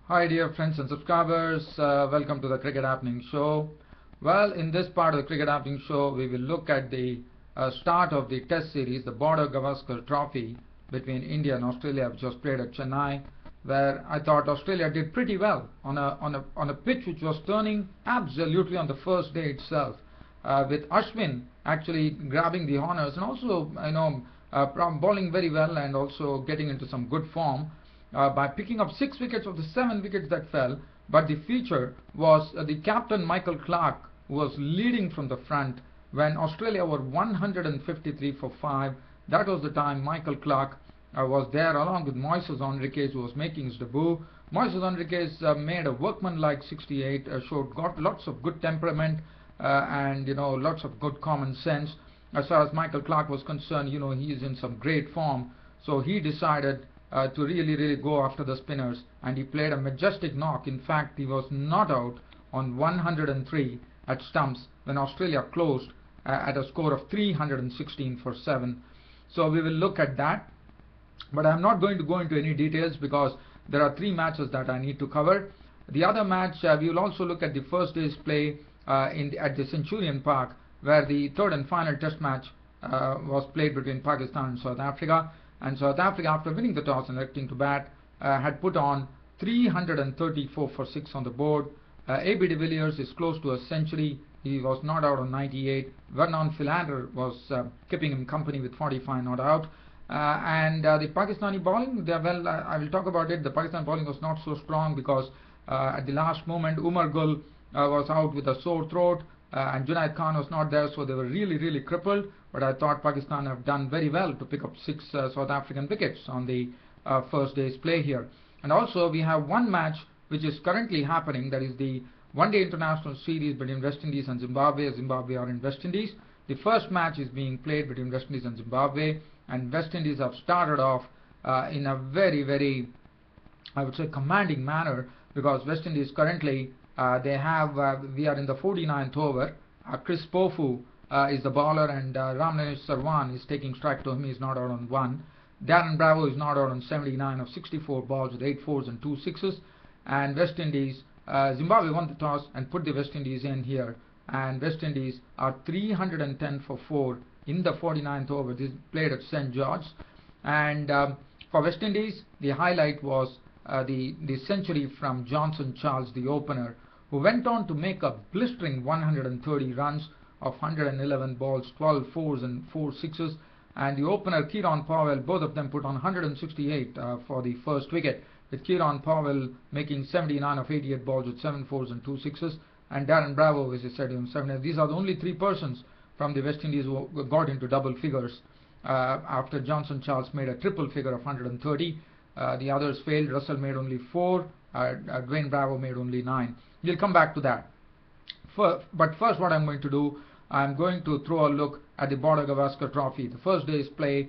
Hi dear friends and subscribers, welcome to the Cricket Happening Show. Well, in this part of the Cricket Happening Show, we will look at the start of the Test series, the Border Gavaskar Trophy between India and Australia, which was played at Chennai, where I thought Australia did pretty well on a pitch which was turning absolutely on the first day itself, with Ashwin actually grabbing the honours and also bowling very well and also getting into some good form by picking up 6 wickets of the 7 wickets that fell. But the feature was the captain Michael Clarke, who was leading from the front when Australia were 153 for 5. That was the time Michael Clarke was there along with moises henriques, who was making his debut. Moises henriques made a workmanlike 68, got lots of good temperament and lots of good common sense. As far as Michael Clarke was concerned, he is in some great form, so he decided to really go after the spinners, and he played a majestic knock. In fact, he was not out on 103 at stumps when Australia closed at a score of 316 for 7. So we will look at that, but I'm not going to go into any details because there are 3 matches that I need to cover. The other match, we will also look at the first day's play at the Centurion Park, where the third and final test match was played between Pakistan and South Africa. And South Africa, after winning the toss and electing to bat, had put on 334 for 6 on the board. A.B. de Villiers is close to a century. He was not out on 98. Vernon Philander was keeping him company with 45 not out. And the Pakistani bowling, I will talk about it. The Pakistan bowling was not so strong because at the last moment, Umar Gul was out with a sore throat. And Junaid Khan was not there, so they were really crippled. But I thought Pakistan have done very well to pick up 6 South African wickets on the first day's play here. And also we have one match which is currently happening, that is the one-day international series between West Indies and Zimbabwe. Zimbabwe are in West Indies. The first match is being played between West Indies and Zimbabwe, and West Indies have started off in a very, I would say, commanding manner, because West Indies currently we are in the 49th over. Chris Pofu is the bowler, and Ramnesh Sarwan is taking strike to him. He is not out on 1. Darren Bravo is not out on 79 of 64 balls with 8 fours and 2 sixes. And West Indies, Zimbabwe won the toss and put the West Indies in here. And West Indies are 310 for 4 in the 49th over. This is played at St. George's. And for West Indies, the highlight was the century from Johnson Charles, the opener, who went on to make a blistering 130 runs of 111 balls, 12 fours and 4 sixes. And the opener, Kieron Powell, both of them put on 168 for the first wicket, with Kieron Powell making 79 of 88 balls with 7 fours and 2 sixes. And Darren Bravo, as I said, 7. These are the only 3 persons from the West Indies who got into double figures after Johnson Charles made a triple figure of 130. The others failed. Russell made only 4. Dwayne Bravo made only 9. We'll come back to that. But first, what I'm going to do, I'm going to throw a look at the Border Gavaskar Trophy. The first day's play,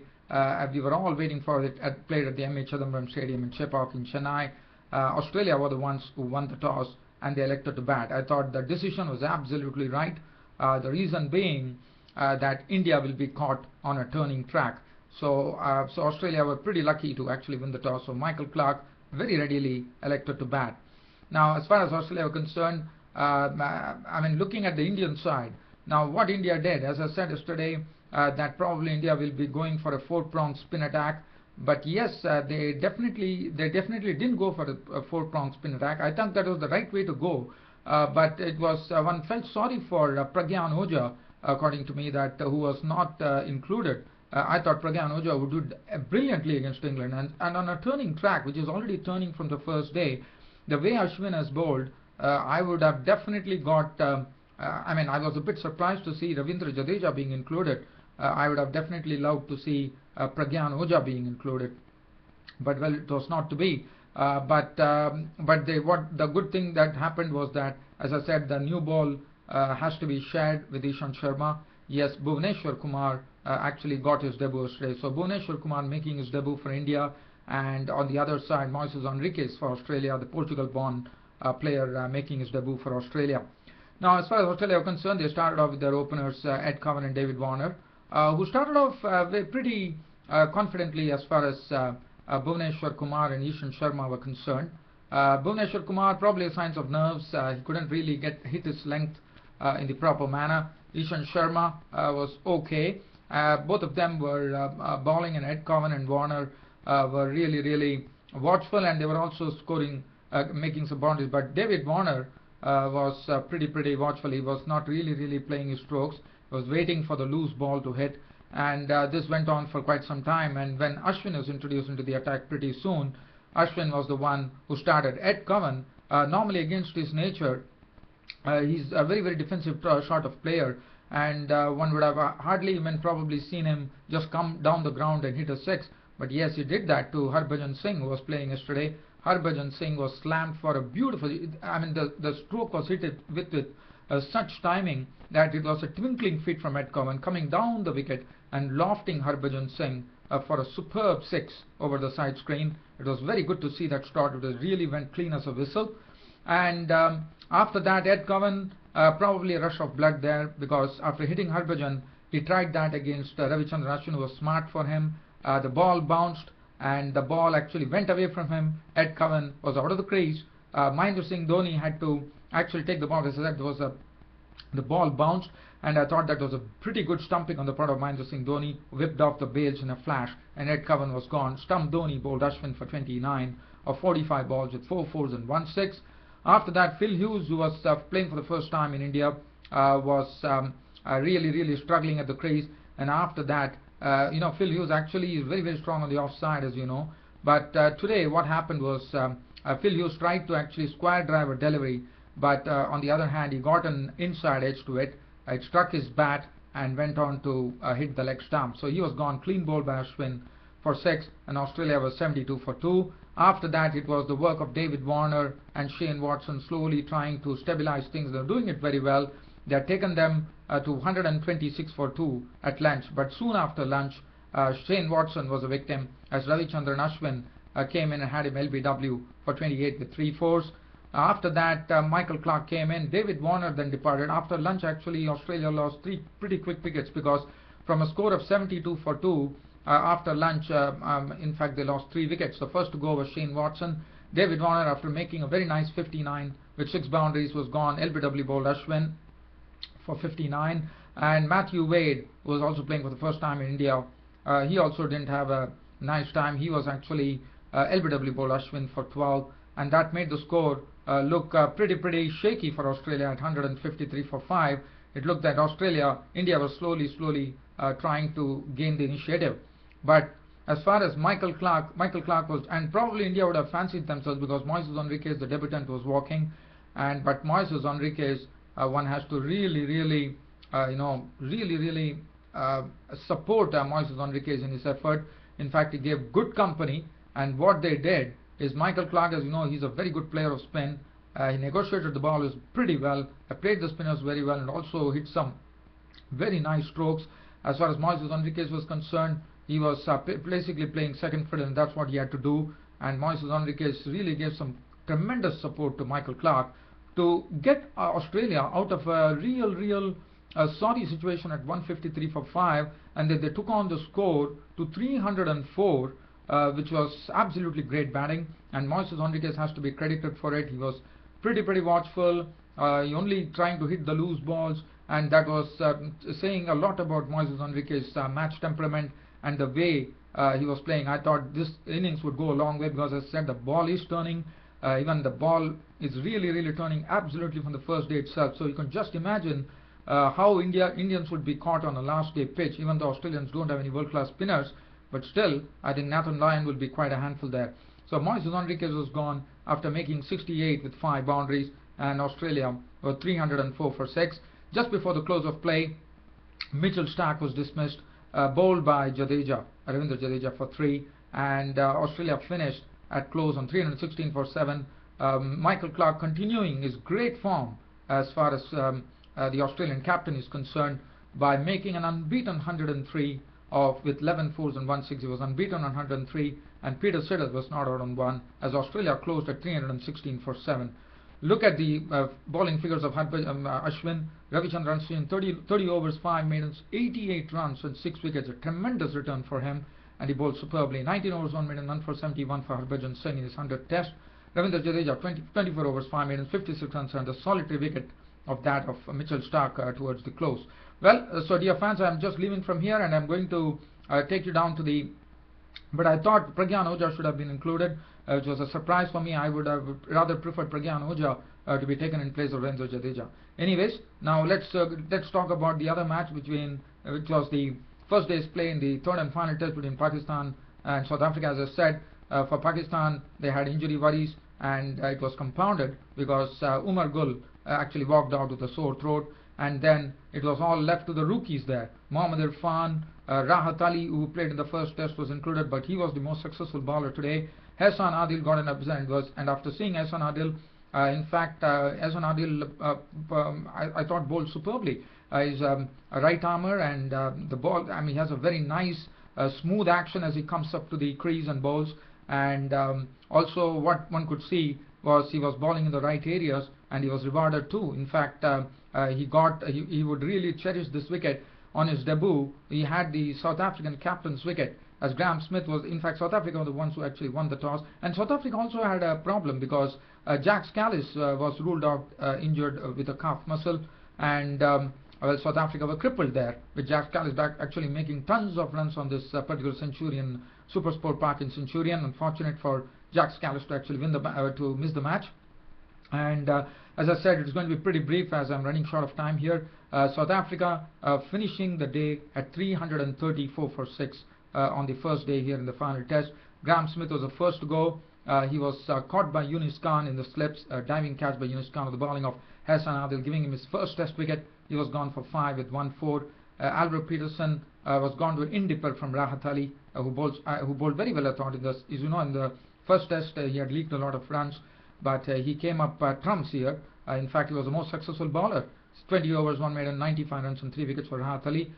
we were all waiting for it, played at the M.A. Chidambaram Stadium in Chepauk in Chennai. Australia were the ones who won the toss, and they elected to bat. I thought the decision was absolutely right. The reason being that India will be caught on a turning track. So Australia were pretty lucky to actually win the toss. So Michael Clarke very readily elected to bat. Now, as far as Australia were concerned, looking at the Indian side, now what India did, as I said yesterday, that probably India will be going for a 4-pronged spin attack. But yes, they definitely didn't go for a 4-pronged spin attack. I think that was the right way to go. But it was one felt sorry for Pragyan Ojha, according to me, that who was not included. I thought Pragyan Ojha would do brilliantly against England, and on a turning track, which is already turning from the first day, the way Ashwin has bowled, I would have definitely got. I was a bit surprised to see Ravindra Jadeja being included. I would have definitely loved to see Pragyan Ojha being included, but well, it was not to be. But the good thing that happened was that, as I said, the new ball has to be shared with Ishant Sharma. Yes, Bhuvneshwar Kumar actually got his debut yesterday. So Bhuvneshwar Kumar making his debut for India, and on the other side, Moises Henriques for Australia, the Portugal-born player making his debut for Australia. Now, as far as Australia are concerned, they started off with their openers Ed Cowan and David Warner, who started off pretty confidently as far as Bhuvneshwar Kumar and Ishant Sharma were concerned. Bhuvneshwar Kumar, probably signs of nerves. He couldn't really hit his length in the proper manner. Ishan Sharma was okay. Both of them were bowling, and Ed Cowan and Warner were really watchful, and they were also scoring, making some boundaries. But David Warner was pretty watchful. He was not really playing his strokes. He was waiting for the loose ball to hit, and this went on for quite some time. And when Ashwin was introduced into the attack pretty soon, Ashwin was the one who started. Ed Cowan, normally against his nature, he's a very defensive sort of player, and one would have hardly even probably seen him just come down the ground and hit a six. But yes, he did that to Harbhajan Singh, who was playing yesterday. Harbhajan Singh was slammed for a beautiful, I mean the stroke was hit with such timing that it was a twinkling feat from Ed Cowan coming down the wicket and lofting Harbhajan Singh for a superb six over the side screen. It was very good to see that shot. It really went clean as a whistle. And after that, Ed Cowan, probably a rush of blood there, because after hitting Harbhajan, he tried that against Ravichandran Ashwin, who was smart for him. The ball bounced and the ball actually went away from him. Ed Cowan was out of the crease. Mahendra Singh Dhoni had to actually take the ball. As I said, the ball bounced, and I thought that was a pretty good stumping on the part of Mahendra Singh Dhoni. Whipped off the bails in a flash, and Ed Cowan was gone. Stump Dhoni bowled Ashwin for 29 of 45 balls with 4 fours and 1 6. After that, Phil Hughes, who was playing for the first time in India, was really struggling at the crease. And after that, Phil Hughes actually is very strong on the offside, as you know. But today, what happened was Phil Hughes tried to actually square drive a delivery, but on the other hand, he got an inside edge to it. It struck his bat and went on to hit the leg stump. So he was gone. Clean bowled by Ashwin for 6, and Australia was 72 for 2. After that, it was the work of David Warner and Shane Watson slowly trying to stabilize things. They're doing it very well. They had taken them to 126 for 2 at lunch, but soon after lunch, Shane Watson was a victim as Ravichandran Ashwin came in and had him LBW for 28 with 3 fours. After that, Michael Clarke came in. David Warner then departed. After lunch, actually, Australia lost 3 pretty quick wickets, because from a score of 72 for 2, after lunch, in fact, they lost 3 wickets. The first to go was Shane Watson. David Warner, after making a very nice 59 with 6 boundaries, was gone. LBW bowled Ashwin for 59. And Matthew Wade was also playing for the first time in India. He also didn't have a nice time. He was actually LBW bowled Ashwin for 12. And that made the score look pretty shaky for Australia at 153 for 5. It looked that India was slowly trying to gain the initiative. But as far as Michael Clarke was, and probably India would have fancied themselves, because Moises Henriques, the debutant, was walking, but Moises Henriques, one has to really support Moises Henriques in his effort. In fact, he gave good company, and what they did is, Michael Clarke, as you know, he's a very good player of spin. He negotiated the ball pretty well, played the spinners very well, and also hit some very nice strokes. As far as Moises Henriques was concerned, he was basically playing second fiddle, and that's what he had to do. And Moises Henriques really gave some tremendous support to Michael Clarke to get Australia out of a real sorry situation at 153 for 5, and they took on the score to 304, which was absolutely great batting. And Moises Henriques has to be credited for it. He was pretty watchful. He only trying to hit the loose balls, and that was saying a lot about Moises Henriques' match temperament and the way he was playing. I thought this innings would go a long way, because as I said, the ball is turning. Even the ball is really turning absolutely from the first day itself. So you can just imagine how Indians would be caught on a last day pitch, even though Australians don't have any world-class spinners. But still, I think Nathan Lyon will be quite a handful there. So Moises Henriques was gone after making 68 with 5 boundaries, and Australia were 304 for 6. Just before the close of play, Mitchell Starc was dismissed, bowled by Ravindra Jadeja for 3, and Australia finished at close on 316 for 7. Michael Clarke continuing his great form as far as the Australian captain is concerned, by making an unbeaten 103 with 11 fours and 1 6. He was unbeaten on 103, and Peter Siddle was not out on 1, as Australia closed at 316 for 7. Look at the bowling figures of Ashwin. Ravichandran Ashwin, 30 overs, 5 maidens, 88 runs and 6 wickets. A tremendous return for him, and he bowled superbly. 19 overs, 1 maiden, none for 71 for Harbhajan Singh in his 100th test. Ravindra Jadeja 24 overs 5 maidens 56 runs and a solitary wicket of that of Mitchell Stark towards the close. Well, so dear fans, I'm just leaving from here and I'm going to take you down to the, but I thought Pragyan Ojha should have been included, which was a surprise for me. I would have rather preferred Pragyan Ojha to be taken in place of Ravindra Jadeja. Anyways, now let's talk about the other match between which was the first day's play in the third and final test between Pakistan and South Africa. As I said, for Pakistan they had injury worries, and it was compounded because Umar Gul actually walked out with a sore throat, and then it was all left to the rookies there. Mohammad Irfan, Rahat Ali, who played in the first test, was included, but he was the most successful bowler today. Hassan Adil got an upset, and after seeing Hassan Adil, in fact, Hassan Adil, I thought bowled superbly. He's a right armer, and the ball, I mean, he has a very nice, smooth action as he comes up to the crease and bowls. And also, what one could see was he was bowling in the right areas, and he was rewarded too. In fact, he would really cherish this wicket. On his debut, he had the South African captain's wicket, as Graham Smith was. In fact, South Africa were the ones who actually won the toss, and South Africa also had a problem because Jack Scalise was ruled out injured with a calf muscle, and well, South Africa were crippled there, with Jack Scalise back actually making tons of runs on this particular Centurion Super Sport Park in Centurion. Unfortunate for Jack Scalise to actually to miss the match. And as I said, it's going to be pretty brief as I'm running short of time here. South Africa finishing the day at 334 for 6 on the first day here in the final test. Graham Smith was the first to go. He was caught by Yunus Khan in the slips, diving catch by Yunus Khan with the bowling of Hassan Adil, giving him his first test wicket. He was gone for 5 with 1-4. Alvaro Peterson was gone to an indipper from Rahat Ali, who bowled very well, I thought. As you know, in the first test he had leaked a lot of runs, but he came up trumps here. In fact, he was the most successful bowler. 20 overs, 1 maiden, 95 runs and 3 wickets for Rahat Ali.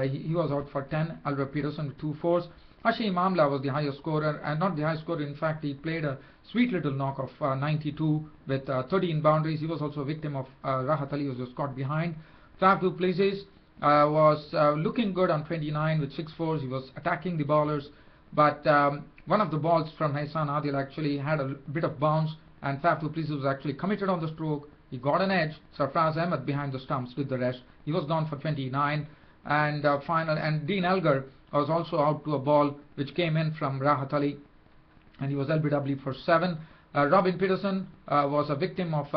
He was out for 10. Alvaro Peterson with 2 fours. Hashim Amla was the highest scorer, and not the highest scorer. In fact, he played a sweet little knock of 92 with 13 boundaries. He was also a victim of Rahat Ali, who was caught behind. Faf du Plessis was looking good on 29 with 6 fours. He was attacking the bowlers, but one of the balls from Hassan Adil actually had a bit of bounce, and Faf du Plessis was actually committed on the stroke. He got an edge. Sarfraz Ahmed behind the stumps did the rest. He was gone for 29, and Dean Elgar was also out to a ball which came in from Rahat Ali, and he was LBW for 7. Robin Peterson was a victim of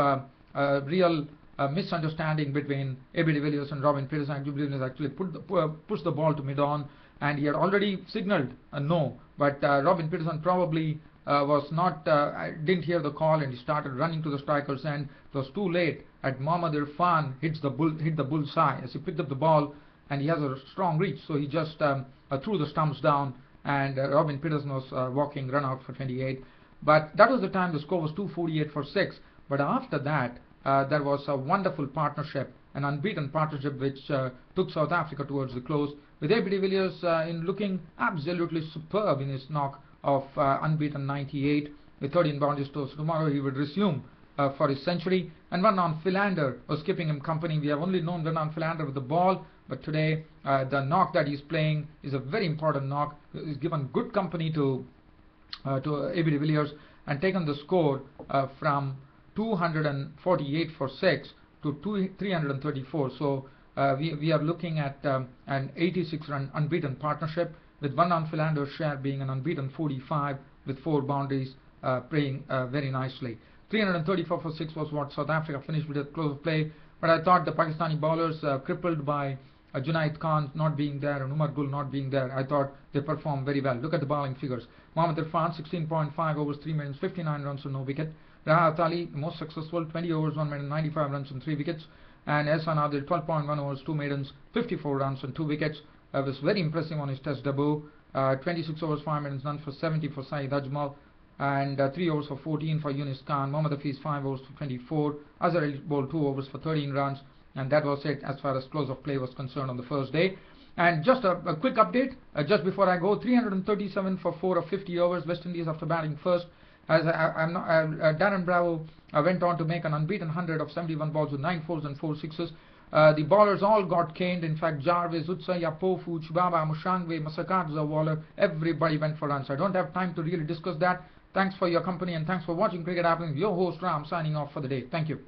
a real misunderstanding between A.B. de Villiers and Robin Peterson. A.B. de Villiers actually pushed the ball to mid-on, and he had already signalled a no, but Robin Peterson probably didn't hear the call, and he started running to the striker's end. It was too late, and Mohammad Irfan hit the bullseye as he picked up the ball, and he has a strong reach, so he just threw the stumps down, and Robin Peterson was walking run out for 28. But that was the time the score was 248 for 6. But after that, there was a wonderful partnership, an unbeaten partnership, which took South Africa towards the close, with A.B. de Villiers in looking absolutely superb in his knock of unbeaten 98 with 13 boundaries. So tomorrow he would resume for his century. And Vernon Philander was keeping him company. We have only known Vernon Philander with the ball, but today the knock that he's playing is a very important knock. He's given good company to A.B. de Villiers and taken the score from 248 for 6 to 334. So we are looking at an 86 run unbeaten partnership, with Vernon Philander's share being an unbeaten 45 with 4 boundaries, playing very nicely. 334 for 6 was what South Africa finished with at close of play, but I thought the Pakistani bowlers, crippled by Junaid Khan not being there and Umar Gul not being there, I thought they performed very well. Look at the bowling figures. Mohammad Irfan 16.5 overs, 3 maidens, 59 runs and no wicket. Rahat Ali, the most successful, 20 overs, 1 maiden, 95 runs and 3 wickets. And Hassan Adil, 12.1 overs, 2 maidens, 54 runs and 2 wickets. Was very impressive on his test debut. 26 overs, 5 maidens, none for 70 for Saeed Ajmal, and 3 overs for 14 for Yunus Khan. Mohammad Hafiz 5 overs for 24. Azhar Ali bowled 2 overs for 13 runs, and that was it as far as close of play was concerned on the first day. And just a quick update just before I go: 337 for 4 of 50 overs. West Indies after batting first. As Darren Bravo went on to make an unbeaten 100 of 71 balls with 9 fours and 4 sixes. The bowlers all got caned. In fact, Jarvis, Utsaya, Pofu, Chubaba, Mushangwe, Masakadza, Waller, everybody went for runs. I don't have time to really discuss that. Thanks for your company and thanks for watching Cricket Happenings. Your host Ram signing off for the day. Thank you.